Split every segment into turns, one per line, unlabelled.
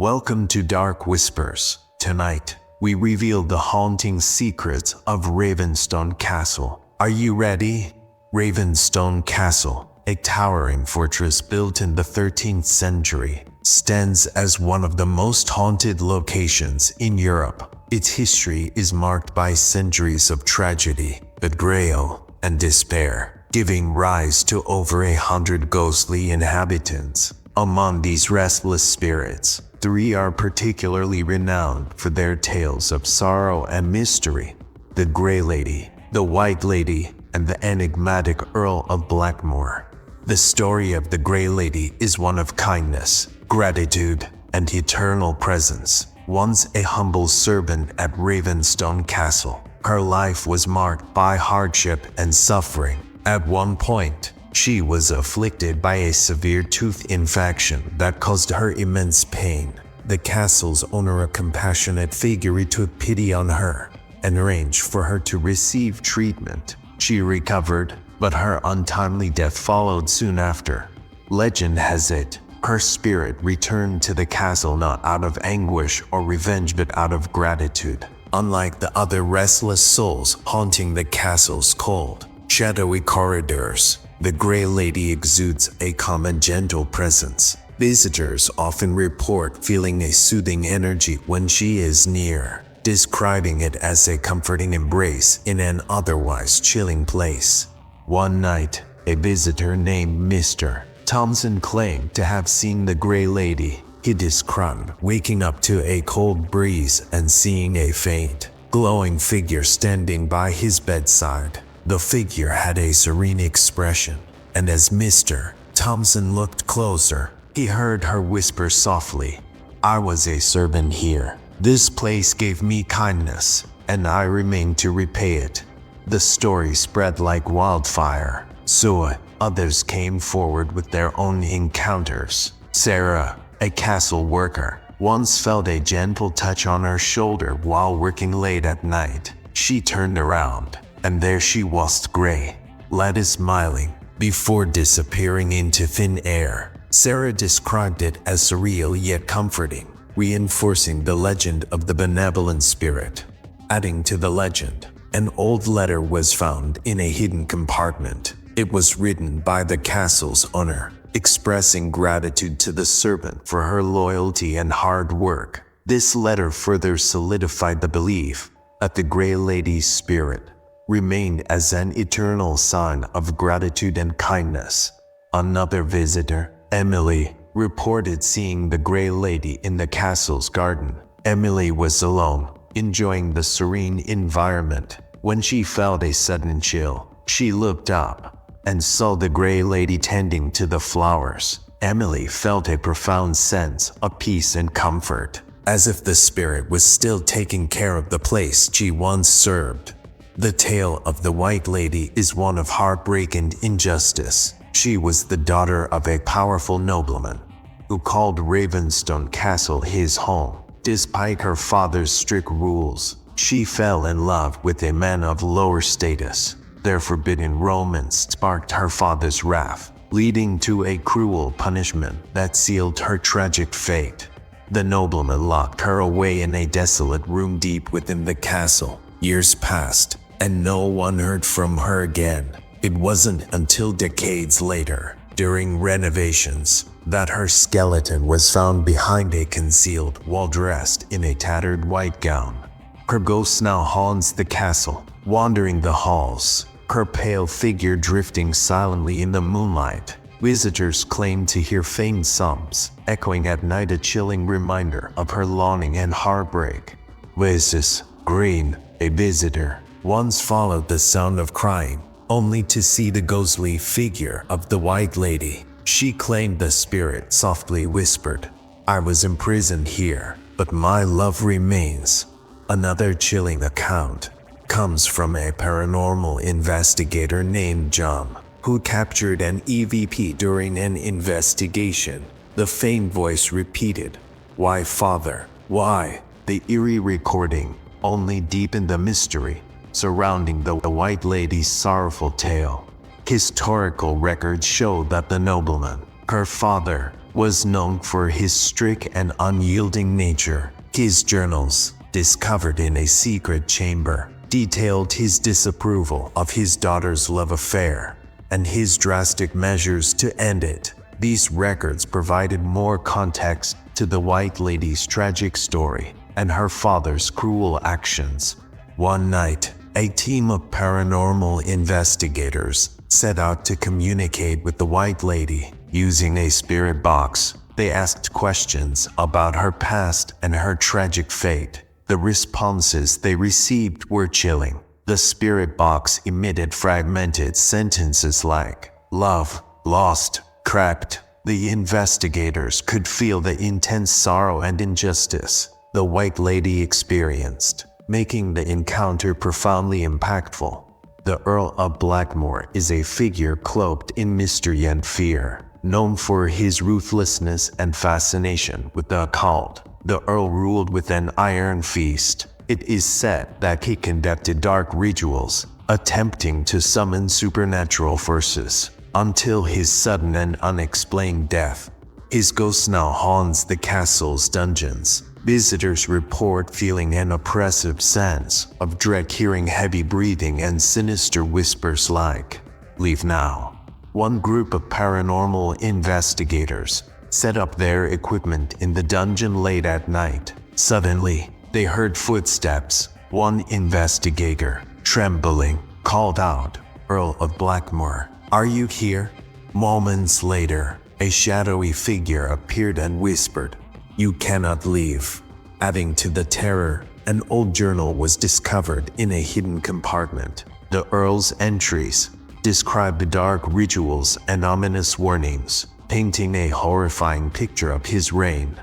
Welcome to Dark Whispers. Tonight, we reveal the haunting secrets of Ravenstone Castle. Are you ready? Ravenstone Castle, a towering fortress built in the 13th century, stands as one of the most haunted locations in Europe. Its history is marked by centuries of tragedy, betrayal, and despair, giving rise to over 100 ghostly inhabitants. Among these restless spirits, 3 are particularly renowned for their tales of sorrow and mystery: the Grey Lady, the White Lady, and the enigmatic Earl of Blackmore. The story of the Grey Lady is one of kindness, gratitude, and eternal presence. Once a humble servant at Ravenstone Castle, her life was marked by hardship and suffering. At one point, she was afflicted by a severe tooth infection that caused her immense pain. The castle's owner, a compassionate figure, took pity on her and arranged for her to receive treatment. She recovered, but her untimely death followed soon after. Legend has it, her spirit returned to the castle not out of anguish or revenge but out of gratitude. Unlike the other restless souls haunting the castle's cold, shadowy corridors, the Grey Lady exudes a calm and gentle presence. Visitors often report feeling a soothing energy when she is near, describing it as a comforting embrace in an otherwise chilling place. One night, a visitor named Mr. Thompson claimed to have seen the Grey Lady. He described waking up to a cold breeze and seeing a faint, glowing figure standing by his bedside. The figure had a serene expression, and as Mr. Thompson looked closer, he heard her whisper softly, "I was a servant here. This place gave me kindness, and I remain to repay it." The story spread like wildfire, so others came forward with their own encounters. Sarah, a castle worker, once felt a gentle touch on her shoulder while working late at night. She turned around, and there she was, Grey Lady, smiling, before disappearing into thin air. Sarah described it as surreal yet comforting, reinforcing the legend of the benevolent spirit. Adding to the legend, an old letter was found in a hidden compartment. It was written by the castle's owner, expressing gratitude to the servant for her loyalty and hard work. This letter further solidified the belief that the Grey Lady's spirit remained as an eternal sign of gratitude and kindness. Another visitor, Emily, reported seeing the Grey Lady in the castle's garden. Emily was alone, enjoying the serene environment, when she felt a sudden chill. She looked up and saw the Grey Lady tending to the flowers. Emily felt a profound sense of peace and comfort, as if the spirit was still taking care of the place she once served. The tale of the White Lady is one of heartbreak and injustice. She was the daughter of a powerful nobleman who called Ravenstone Castle his home. Despite her father's strict rules, she fell in love with a man of lower status. Their forbidden romance sparked her father's wrath, leading to a cruel punishment that sealed her tragic fate. The nobleman locked her away in a desolate room deep within the castle. Years passed, and no one heard from her again. It wasn't until decades later, during renovations, that her skeleton was found behind a concealed wall dressed in a tattered white gown. Her ghost now haunts the castle, wandering the halls, her pale figure drifting silently in the moonlight. Visitors claim to hear faint sobs, echoing at night, a chilling reminder of her longing and heartbreak. Mrs. Green, a visitor, once followed the sound of crying, only to see the ghostly figure of the White Lady. She claimed the spirit softly whispered, "I was imprisoned here, but my love remains." Another chilling account comes from a paranormal investigator named John, who captured an EVP during an investigation. The faint voice repeated, "Why, Father? Why?" The eerie recording only deepened the mystery surrounding the White Lady's sorrowful tale. Historical records show that the nobleman, her father, was known for his strict and unyielding nature. His journals, discovered in a secret chamber, detailed his disapproval of his daughter's love affair and his drastic measures to end it. These records provided more context to the White Lady's tragic story and her father's cruel actions. One night, a team of paranormal investigators set out to communicate with the White Lady. Using a spirit box, they asked questions about her past and her tragic fate. The responses they received were chilling. The spirit box emitted fragmented sentences like, "Love, lost, trapped." The investigators could feel the intense sorrow and injustice the White Lady experienced, making the encounter profoundly impactful. The Earl of Blackmore is a figure cloaked in mystery and fear, known for his ruthlessness and fascination with the occult. The Earl ruled with an iron fist. It is said that he conducted dark rituals, attempting to summon supernatural forces, until his sudden and unexplained death. His ghost now haunts the castle's dungeons. Visitors report feeling an oppressive sense of dread, hearing heavy breathing and sinister whispers like, "Leave now." One group of paranormal investigators set up their equipment in the dungeon late at night. Suddenly, they heard footsteps. One investigator, trembling, called out, "Earl of Blackmore, are you here?" Moments later, a shadowy figure appeared and whispered, "You cannot leave." Adding to the terror, an old journal was discovered in a hidden compartment. The Earl's entries described dark rituals and ominous warnings, painting a horrifying picture of his reign.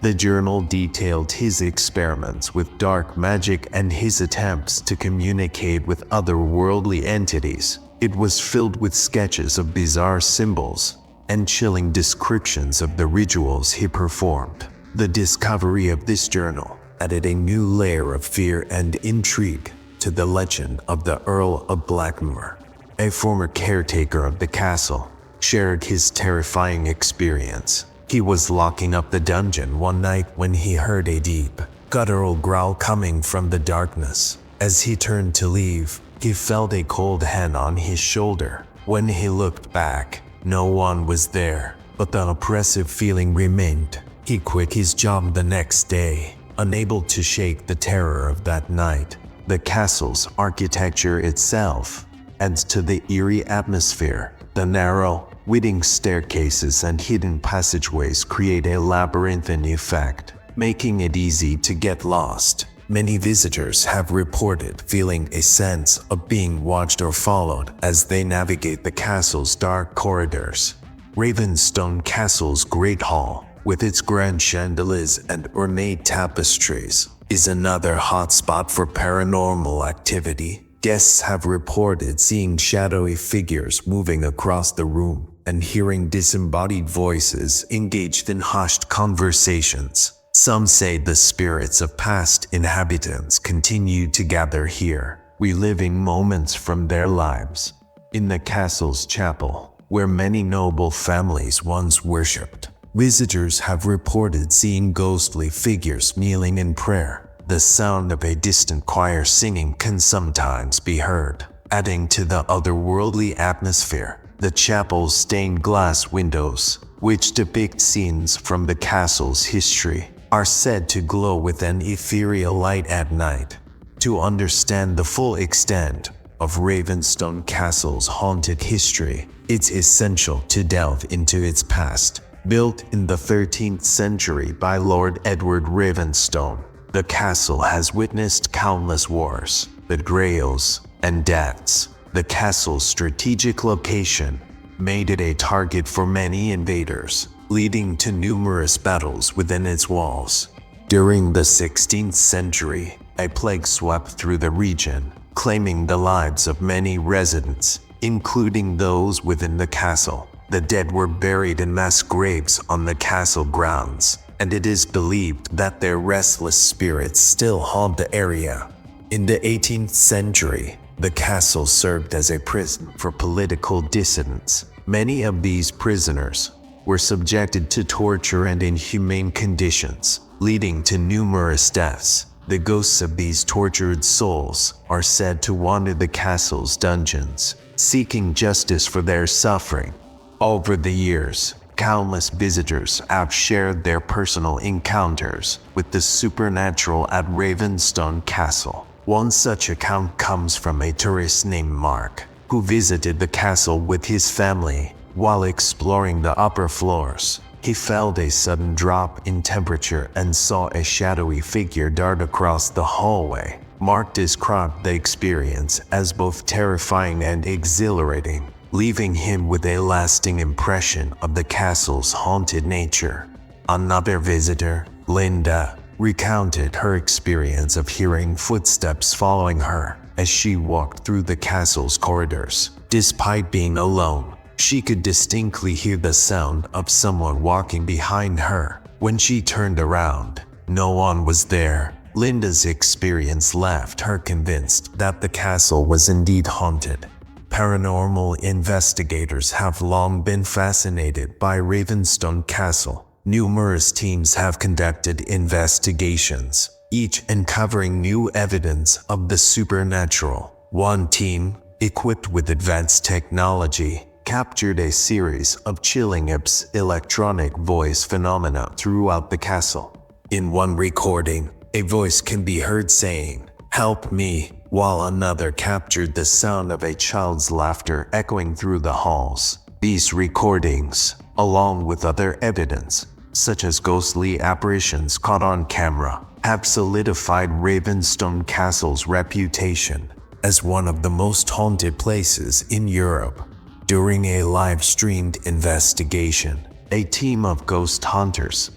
The journal detailed his experiments with dark magic and his attempts to communicate with otherworldly entities. It was filled with sketches of bizarre symbols and chilling descriptions of the rituals he performed. The discovery of this journal added a new layer of fear and intrigue to the legend of the Earl of Blackmore. A former caretaker of the castle shared his terrifying experience. He was locking up the dungeon one night when he heard a deep, guttural growl coming from the darkness. As he turned to leave, he felt a cold hand on his shoulder. When he looked back, no one was there, but the oppressive feeling remained. He quit his job the next day, unable to shake the terror of that night. The castle's architecture itself adds to the eerie atmosphere. The narrow, winding staircases and hidden passageways create a labyrinthine effect, making it easy to get lost. Many visitors have reported feeling a sense of being watched or followed as they navigate the castle's dark corridors. Ravenstone Castle's Great Hall, with its grand chandeliers and ornate tapestries, is another hotspot for paranormal activity. Guests have reported seeing shadowy figures moving across the room and hearing disembodied voices engaged in hushed conversations. Some say the spirits of past inhabitants continue to gather here, reliving moments from their lives. In the castle's chapel, where many noble families once worshipped, visitors have reported seeing ghostly figures kneeling in prayer. The sound of a distant choir singing can sometimes be heard, adding to the otherworldly atmosphere. The chapel's stained glass windows, which depict scenes from the castle's history, are said to glow with an ethereal light at night. To understand the full extent of Ravenstone Castle's haunted history, it's essential to delve into its past. Built in the 13th century by Lord Edward Ravenstone, the castle has witnessed countless wars, betrayals, and deaths. The castle's strategic location made it a target for many invaders, leading to numerous battles within its walls. During the 16th century, a plague swept through the region, claiming the lives of many residents, including those within the castle. The dead were buried in mass graves on the castle grounds, and it is believed that their restless spirits still haunt the area. In the 18th century, the castle served as a prison for political dissidents. Many of these prisoners were subjected to torture and inhumane conditions, leading to numerous deaths. The ghosts of these tortured souls are said to wander the castle's dungeons, seeking justice for their suffering. Over the years, countless visitors have shared their personal encounters with the supernatural at Ravenstone Castle. One such account comes from a tourist named Mark, who visited the castle with his family. While exploring the upper floors, he felt a sudden drop in temperature and saw a shadowy figure dart across the hallway. Mark described the experience as both terrifying and exhilarating, leaving him with a lasting impression of the castle's haunted nature. Another visitor, Linda, recounted her experience of hearing footsteps following her as she walked through the castle's corridors. Despite being alone, she could distinctly hear the sound of someone walking behind her. When she turned around, no one was there. Linda's experience left her convinced that the castle was indeed haunted. Paranormal investigators have long been fascinated by Ravenstone Castle. Numerous teams have conducted investigations, each uncovering new evidence of the supernatural. One team, equipped with advanced technology, captured a series of chilling electronic voice phenomena throughout the castle. In one recording, a voice can be heard saying, "Help me," while another captured the sound of a child's laughter echoing through the halls. These recordings, along with other evidence, such as ghostly apparitions caught on camera, have solidified Ravenstone Castle's reputation as one of the most haunted places in Europe. During a live-streamed investigation, a team of ghost hunters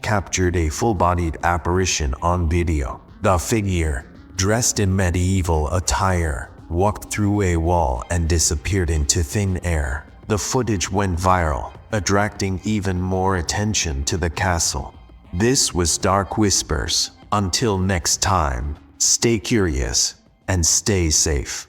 captured a full-bodied apparition on video. The figure, dressed in medieval attire, walked through a wall and disappeared into thin air. The footage went viral, attracting even more attention to the castle. This was Dark Whispers. Until next time, stay curious and stay safe.